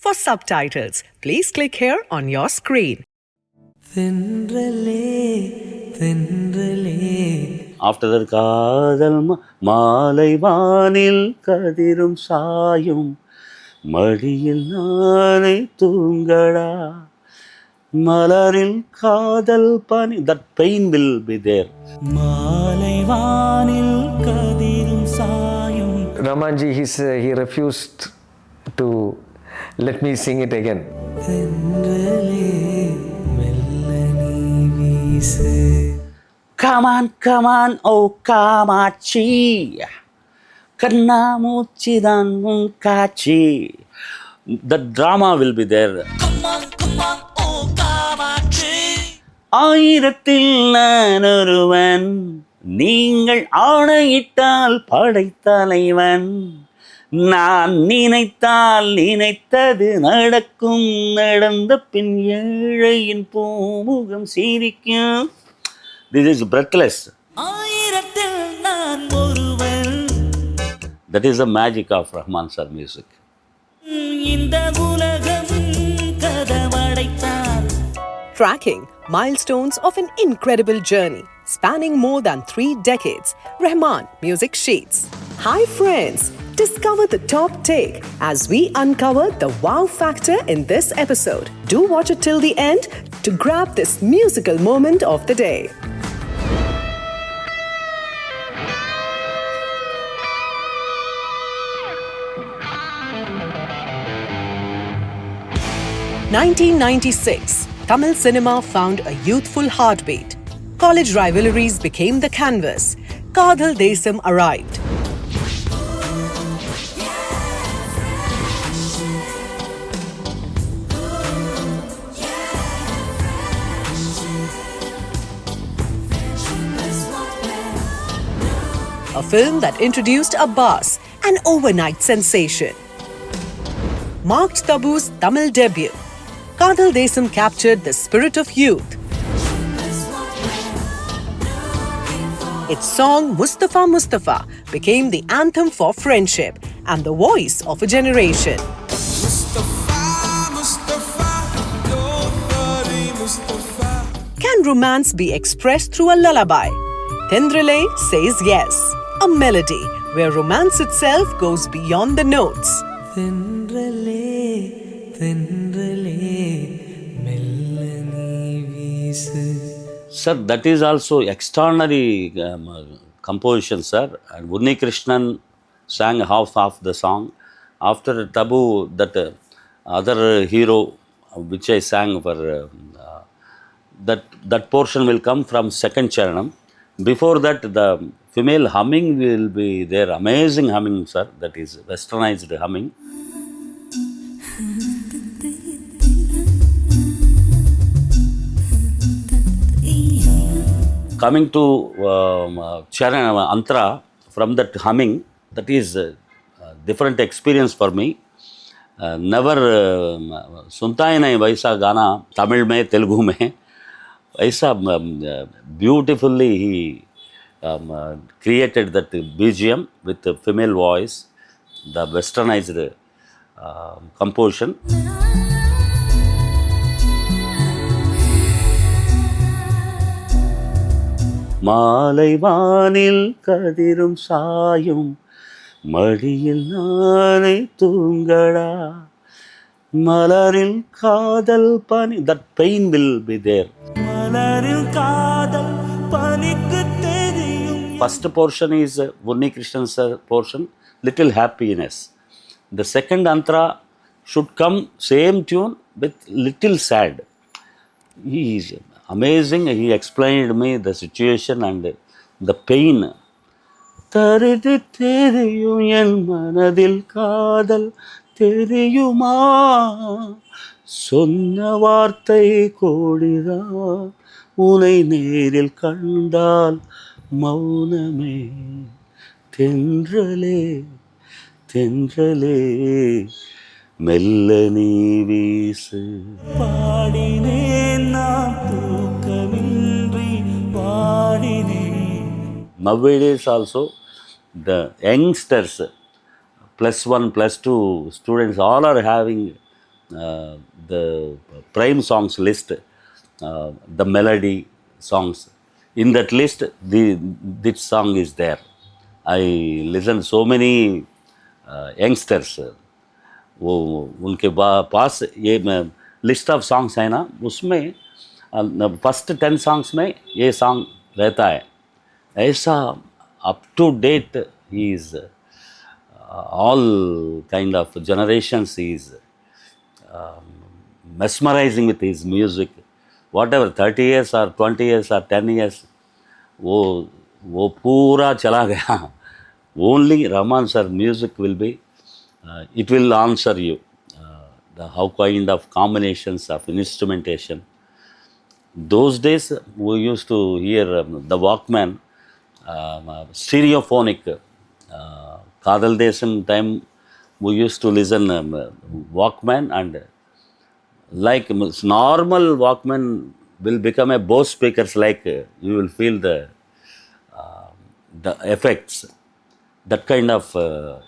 For subtitles, please click here on your screen. After that, காதல் மாலை வானில் கதிரும் சாயும் மடியில் நானே தூங்கடா மலரில் காதல் பனி. That pain will be there. மாலை வானில் கதிரும் சாயும். Ramanji, he refused to let me sing it again. Come on, oh Kamachi. Kannamuchidan Munkachi. The drama will be there. Come on, oh Kamachi. ஆயிரத்தில் நான் ஒருவன், நீங்கள் ஆணையிட்டால் படைத்தலைவன். நான் நினைத்தால் நினைத்தது நடக்கும், நடந்த பின் ஏழையின் பூமுகம் சிரிக்கும். This is breathless. That is the magic of Rahman sir music. Tracking milestones of an incredible journey spanning more than 3 decades. Rahman Music Sheets. Hi friends, discover the top take as we uncover the wow factor in this episode. Do watch it till the end to grab this musical moment of the day. In 1996, Tamil cinema found a youthful heartbeat. College rivalries became the canvas. Kadhal Desam arrived. A film that introduced Abbas, an overnight sensation. Marked Tabu's Tamil debut. Kadhal Desam captured the spirit of youth. Its song Mustafa Mustafa became the anthem for friendship and the voice of a generation. Can romance be expressed through a lullaby? Tendrele says yes, a melody where romance itself goes beyond the notes. Sir, that is also extraordinary composition, sir. And Unni Krishnan sang half of the song. After Tabu, that other hero which I sang for that portion will come from second charanam. Before that, the female humming will be there. Amazing humming, sir. That is westernized humming. Coming to Charanam Antra, from that humming, that is a different experience for me. Never सुनता ही नहीं वैसा गाना तमिल में तेलुगु में. ऐसा beautifully he created that BGM with the female voice, the westernized composition. மாலை வானில் கதிரும் சாயும் மடியில் நானே தூங்கடா மலரில் காதல் பனி. That pain will be there. மலரில் காதல் பனிக்கு தெரியும். First portion is Unni Krishnan's portion, little happiness. The second antra should come same tune with little sad. He is amazing. He explained me the situation and the pain. தருது தெரியும் என் மனதில் காதல் தெரியுமா சொன்ன வார்த்தை கோடிதான் உனை நேரில் கண்டால் மௌனமே தென்றலே தென்றலே மெல்ல நீ வீசு பாடினேன் நான் தூக்கமின்றி பாடினேன். Nowadays also the youngsters +1 +2 students all are having the prime songs list, the melody songs. In that list, this song is there. I listen so many youngsters. वो उनके पास ये लिस्ट ऑफ सॉन्ग्स है ना, उसमें फर्स्ट 10 सॉन्ग्स में ये song रहता है. ऐसा up to date he is all kind of generations. He is mesmerizing with his music. Whatever 30 years or 20 years or 10 years, वो पूरा चला गया. Only Rahman sir music will be, it will answer you. The how kind of combinations of instrumentation. Those days we used to hear the Walkman, stereophonic. Kadal Desam time we used to listen Walkman, and like normal Walkman will become a Bose speakers, like you will feel the effects. That kind of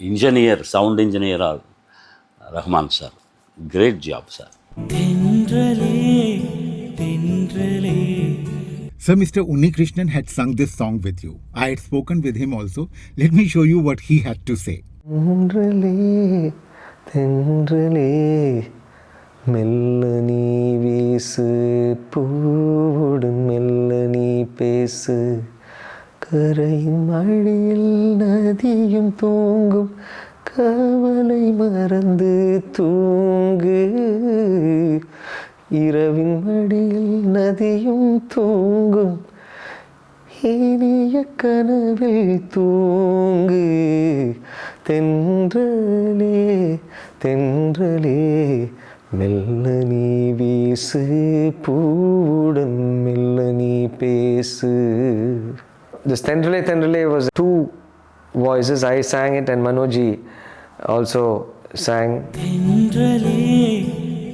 engineer, sound engineer, Rahman sir. Great job, sir. Sir, Mr. Unni Krishnan had sung this song with you. I had spoken with him also. Let me show you what he had to say. தென்றலே மெல்ல நீ வீசு பூவுடன் மெல்ல நீ பேசு கரையும் மழையில் நதியும் தூங்கும் கவலை மறந்து தூங்கு இரவின் மடியில் நதியும் தூங்கும் இனிய கனவில் தூங்கு தென்றலே தென்றலே மெல்ல நீ வீசு பூவுடன் மெல்ல நீ பேசு. This Tendrale Tendrale was 2 voices. I sang it and Manojji also sang. Tendrale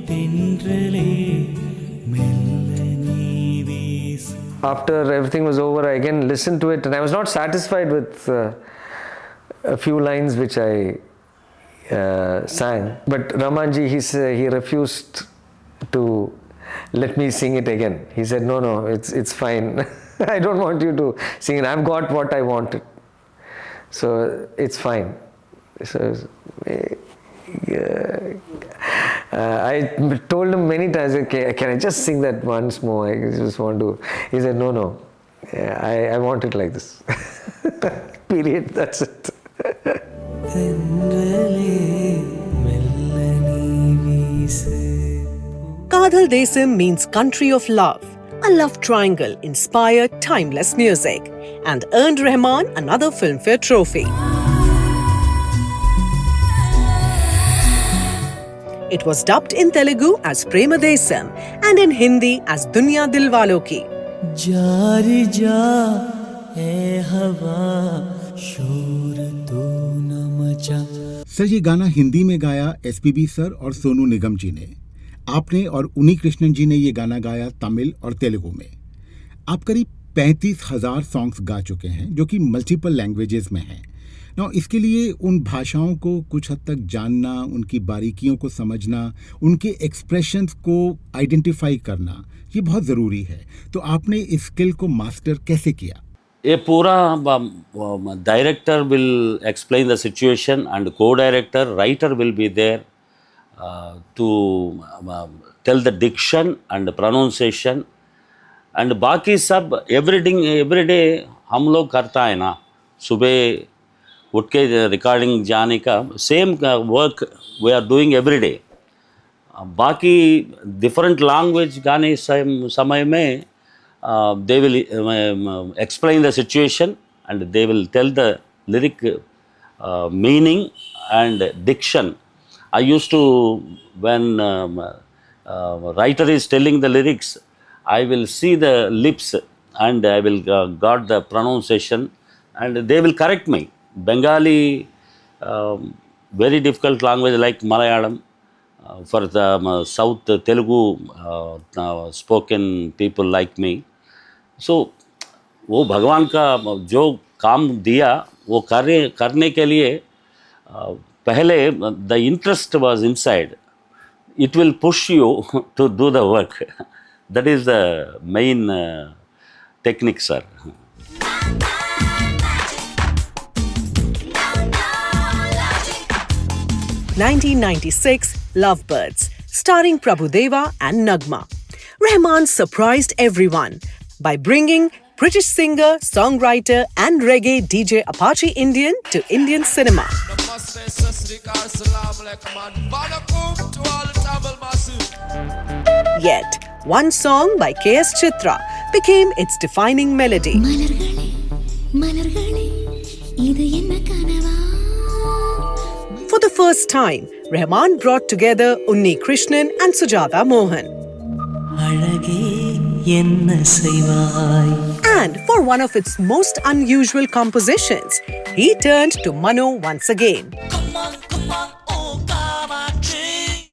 Tendrale mella nee veesu. After everything was over, I again listened to it and I was not satisfied with a few lines which I sang. But Ramanji, he refused to let me sing it again. He said, no, it's fine. I don't want you to sing it. I've got what I wanted. So it's fine. So I told him many times, can I just sing that once more? I just want to. He said, no. I want it like this. Period. That's it. Kadal Desam means country of love, a love triangle inspired timeless music, and earned Rahman another Filmfare trophy. It was dubbed in Telugu as Prema Desam and in Hindi as Dunya Dilwalon Ki. जारी जा ए हवा शोर तो न मचा. Sir, ये गाना हिंदी में गाया एसपीबी सर और सोनू निगम जी ने. आपने और उन्नी कृष्णन जी ने ये गाना गाया तमिल और तेलुगु में. आप करीब 35,000 सॉन्ग्स गा चुके हैं जो कि मल्टीपल लैंग्वेजेस में हैं. ना इसके लिए उन भाषाओं को कुछ हद तक जानना, उनकी बारीकियों को समझना, उनके एक्सप्रेशंस को आइडेंटिफाई करना, ये बहुत ज़रूरी है. तो आपने इस स्किल को मास्टर कैसे किया? ये पूरा director will explain the situation and co director writer will be there to tell the diction and pronunciation and बाकी सब एवरी डे हम लोग करता है ना. सुबह उठ के रिकॉर्डिंग जाने का same work we are doing every day. बाकी डिफरेंट लैंग्वेज गाने समय में they will explain the situation and they will tell the lyric meaning and diction. I used to, when writer is telling the lyrics, I will see the lips and I will got the pronunciation and they will correct me. Bengali, very difficult language like Malayalam, for the South Telugu spoken people like me. So वो भगवान का जो काम दिया वो करने के लिए पहले the interest was inside. it will push you to do the work. That is the main technique, sir. 1996 Lovebirds, starring Prabhudeva and Nagma. Rahman surprised everyone by bringing British singer, songwriter, and reggae DJ Apache Indian to Indian cinema. Yet, one song by K.S. Chitra became its defining melody. For the first time, Rahman brought together Unni Krishnan and Sujata Mohan. And for one of its most unusual compositions, he turned to Mano once again.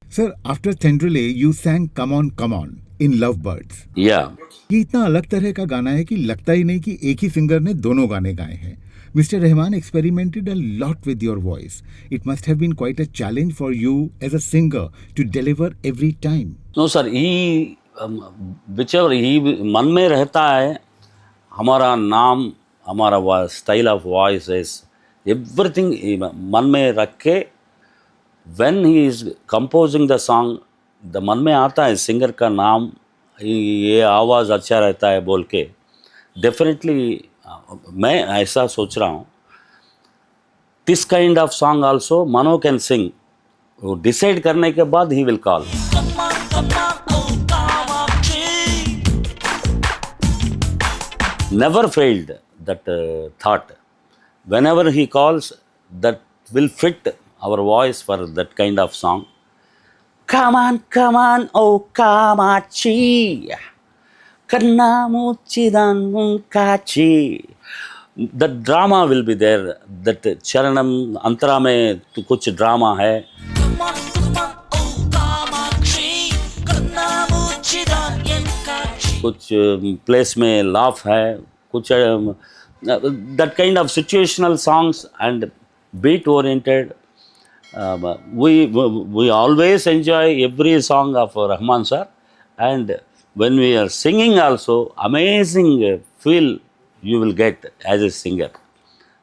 Sir, after Tendrele, you sang Come On in Lovebirds. Yeah. ये इतना अलग तरह का गाना है कि लगता ही नहीं कि एक ही सिंगर ने दोनों गाने गाए हैं. Mr. Rahman experimented a lot with your voice. It must have been quite a challenge for you as a singer to deliver every time. No, sir. Whichever मन में रहता है, हमारा नाम, हमारा style of voice is everything मन में रख के, when he is composing the song, the मन में आता है singer का नाम, ये आवाज़ अच्छा रहता है बोल के, definitely मैं ऐसा सोच रहा हूँ. This kind of song also Mano can sing. वो decide करने के बाद he will call. Never failed that thought. Whenever he calls, that will fit our voice for that kind of song. Come on, oh Kamachi. Karna muchidan munkachi. The drama will be there. That charanam antara mein to kuch drama hai. Come on, oh Kamachi. Karna muchidan munkachi. Kuch place mein laugh hai. Kuch that kind of situational songs and beat oriented. We always enjoy every song of Rahman sir, and when we are singing also, amazing feel you will get as a singer.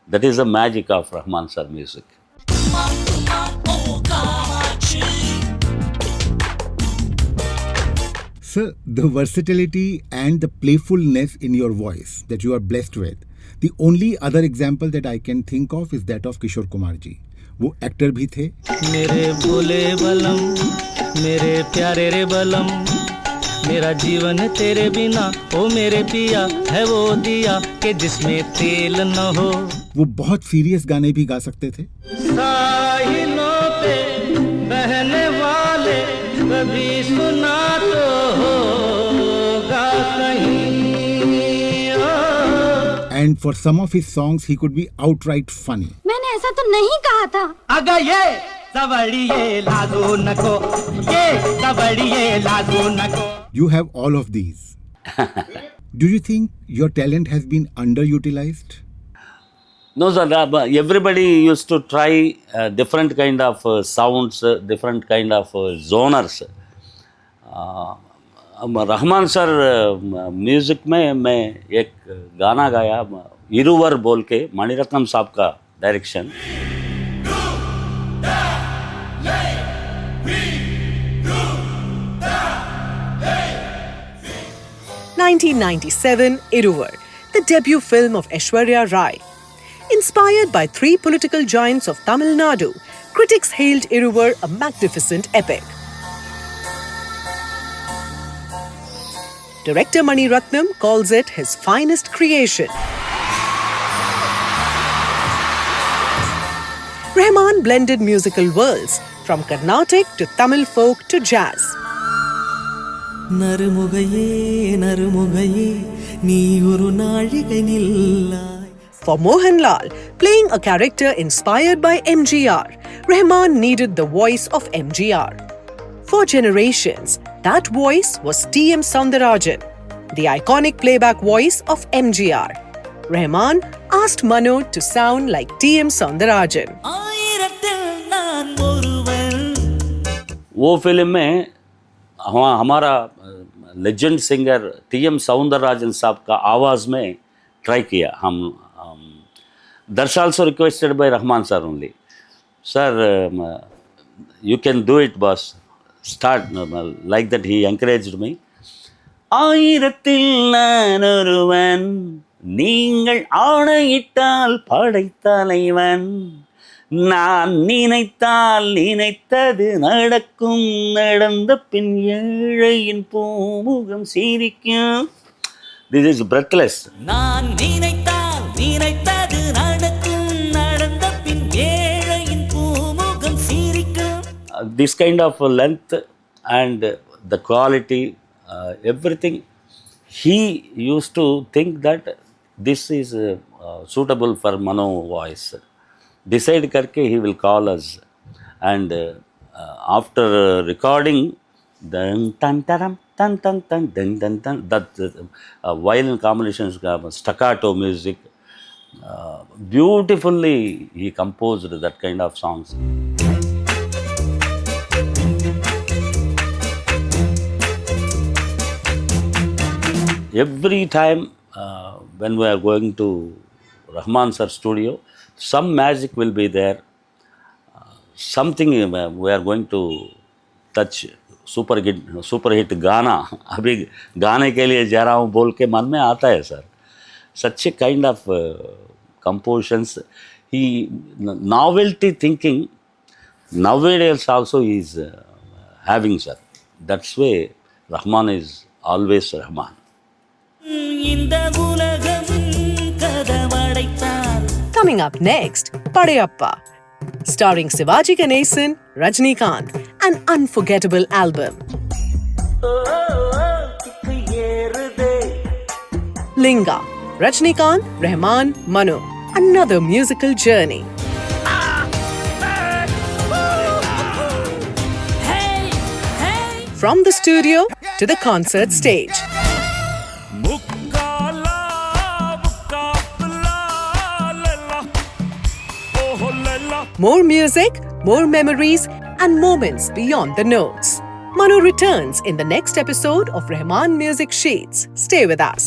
That is the magic of Rahman sir music. Sir, the versatility and the playfulness in your voice that you are blessed with, the only other example that I can think of is that of Kishore Kumar ji. वो actor भी थे. मेरे भोले बलम, मेरे प्यारे रे बलम, मेरा जीवन तेरे बिना, ओ मेरे पिया है वो दिया कि जिसमें तेल न हो. वो बहुत सीरियस गाने भी गा सकते थे. साहिलों पे बहने वाले कभी सुना तो होगा कहीं. And for some of his songs, he could be outright funny. मैंने ऐसा तो नहीं कहा था. अगर ये सवड़िए लाजो नको, ये सवड़िए लाजो नको. You have all of these. Do you think your talent has been underutilized? No, sir. Everybody used to try different kind of sounds, different kind of genres. Rahman sir music में मैं एक गाना गाया, इरुवर बोल के, मणिरत्नम साहब का direction. 1997 Iruvar, the debut film of Aishwarya Rai. Inspired by three political giants of Tamil Nadu, critics hailed Iruvar a magnificent epic. Director Mani Ratnam calls it his finest creation. Rahman blended musical worlds from Carnatic to Tamil folk to jazz. For Mohanlal, playing a character inspired by MGR, Rahman needed the voice of MGR. For generations, that voice was T.M. Soundarajan, the iconic playback voice of MGR. Rahman asked Mano to sound like T.M. Soundarajan. वो film में हमारा legend singer TM. Soundararajan साहब का आवाज़ में try किया हम that's also requested bye Rahman sir only. Sir you can do it boss, start like that. He encouraged me. ஆயிரத்தில் நான் ஒருவன், நீங்கள் ஆணையிட்டால் படைத்தலைவன், நான் நினைத்தால் நினைத்தது நடக்கும், நடந்த பின் ஏழையின் பூமுகம் சிரிக்கும். This is breathless. நான் நினைத்தால் நினைத்தது நடக்கும், நடந்த பின் ஏழையின் பூமுகம் சிரிக்கும். This kind of length and the quality, everything, he used to think that this is suitable for Mano voice. Decide karke he will call us, and after recording, then tan taram tan tan tan tan tan tan, that violin combinations, staccato music, beautifully he composed that kind of songs. Every time when we are going to Rahman sir studio, some magic will be there. Something we are going to touch super hit गाना. अभी गाने के लिए जा रहा हूँ बोल के मन में आता है sir. Such a kind of compositions. He novelty thinking nowadays also he is having, sir. That's why Rahman is always Rahman. இந்த உலகம் கதவடைத்தால். Coming up next, Padayappa, starring Sivaji Ganesan, Rajnikant, an unforgettable album. Linga, Rajnikant, Rahman, Manu, another musical journey. From the studio to the concert stage. More music, more memories, and moments beyond the notes. Manu returns in the next episode of Rahman Music Sheets. Stay with us.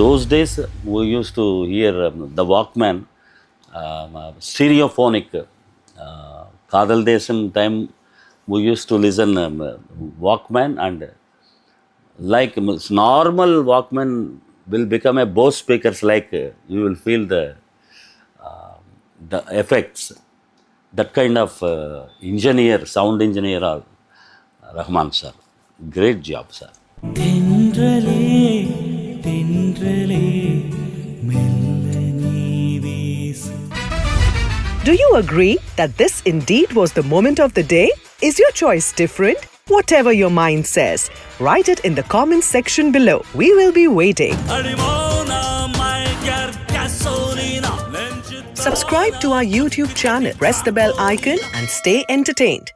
Those days we used to hear the Walkman, stereophonic. Kadal Desam time we used to listen Walkman, and like normal Walkman will become a Bose speakers, like you will feel the effects. That kind of engineer, sound engineer, Rahman sir. Great job, sir. தென்றலே தென்றலே மெல்ல நீ வீசு. Do you agree that this indeed was the moment of the day? Is your choice different? Whatever your mind says, write it in the comments section below. We will be waiting. Subscribe to our YouTube channel, press the bell icon, and stay entertained.